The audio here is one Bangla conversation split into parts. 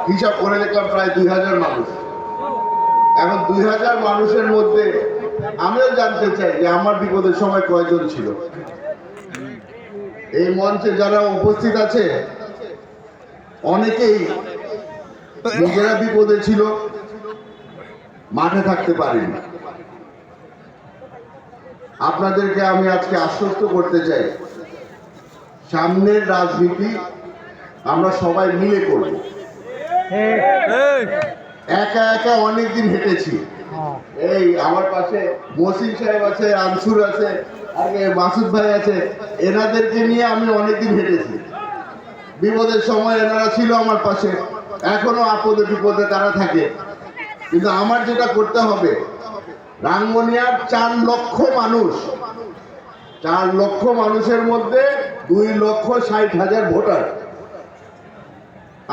হিসাব করে দেখলাম প্রায় 2000 মানুষ। এখন 2000 মানুষের মধ্যে আমিও জানতে চাই যে আমার বিপদের সময় কয়জন ছিল। এই মঞ্চে যারা উপস্থিত আছে অনেকেই নিজেরা বিপদে ছিল, মাঠে থাকতে পারেনি। আপনাদেরকে আমি আজকে আশ্বস্ত করতে চাই, সামনের রাজনীতি আমরা সবাই মিলে করব। একা একা অনেকদিন হেঁটেছি। এই আমার পাশে মহসিন সাহেব আছে, আনসুর আছে, আগে মাসুদ ভাই আছে, এনাদেরকে নিয়ে আমি অনেকদিন হেঁটেছি। বিপদের সময় এনারা ছিল আমার পাশে, এখনো আপদে বিপদে তারা থাকে। কিন্তু আমার যেটা করতে হবে, রাঙ্গুনিয়ার 4 লক্ষ মানুষ, 4 লক্ষ মানুষের মধ্যে 2,60,000 ভোটার,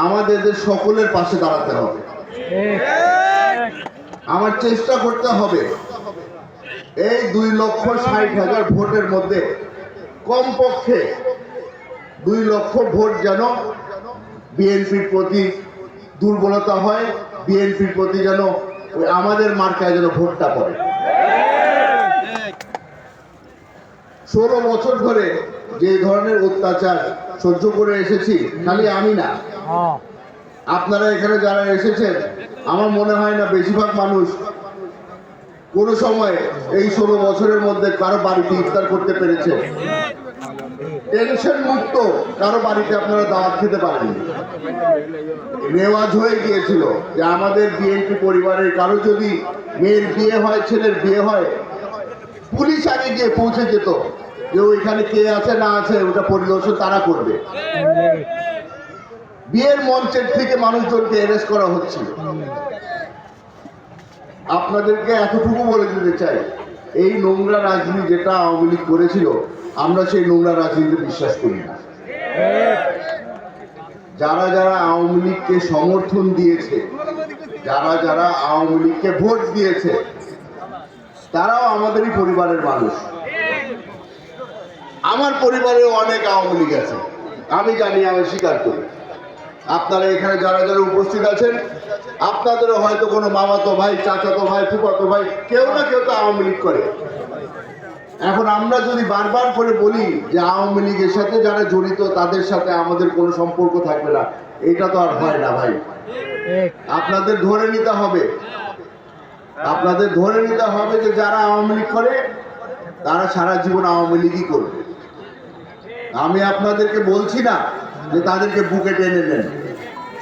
আমাদের সকলের পাশে দাঁড়াতে হবে। আমার চেষ্টা করতে হবে এই 2,60,000 ভোটের মধ্যে কমপক্ষে 2 লক্ষ ভোট যেন বিএনপির প্রতি দুর্বলতা হয়, বিএনপির প্রতি যেন আমাদের মার্কায় যেন ভোটটা পড়ে। 16 বছর ধরে যে ধরনের অত্যাচার সহ্য করে এসেছি, খালি আমি না, আপনারা এখানে যারা এসেছেন, আমার মনে হয় না বেশিরভাগ মানুষ কোনো সময় এই 16 বছরের মধ্যে কারো বাড়িতে ইফতার করতে পেরেছে। টেনশন মুক্ত কারো বাড়িতে আপনারা দাওয়াত খেতে পারেননি। নেওয়াজ হয়ে গিয়েছিল যে আমাদের বিএনপি পরিবারের কারো যদি মেয়ের বিয়ে হয়, ছেলের বিয়ে হয়, পুলিশ আগে গিয়ে পৌঁছে যেত যে ওইখানে কে আছে না আছে ওটা পরিদর্শন তারা করবে। বিয়ের মঞ্চের থেকে মানুষজনকে অ্যারেস্ট করা হচ্ছিল। আপনাদেরকে এতটুকু বলে দিতে চাই, এই নোংরা রাজনীতি যেটা আওয়ামী লীগ করেছিল, আমরা সেই নোংরা রাজনীতিতে বিশ্বাস করি না। যারা যারা আওয়ামী লীগকে সমর্থন দিয়েছে, যারা যারা আওয়ামী লীগকে ভোট দিয়েছে, তারাও আমাদেরই পরিবারের মানুষ। আমার পরিবারেও অনেক আওয়ামী লীগ আছে, আমি জানি, আমি স্বীকার করি। আপনারা এখানে যারা যারা উপস্থিত আছেন, আপনাদেরও হয়তো কোনো মামাতো ভাই, চাচাতো ভাই, ফুফাতো ভাই, কেউ না কেউ তো আওয়ামী লীগ করে। এখন আমরা যদি বারবার করে বলি যে আওয়ামী লীগের সাথে যারা জড়িত তাদের সাথে আমাদের কোনো সম্পর্ক থাকবে না, এটা তো আর হয় না ভাই। আপনাদের ধরে নিতে হবে, আপনাদের ধরে নিতে হবে যে যারা আওয়ামী লীগ করে তারা সারা জীবন আওয়ামী লীগই করবে। আমি আপনাদেরকে বলছি না যে তাদেরকে বুকে টেনে নেন,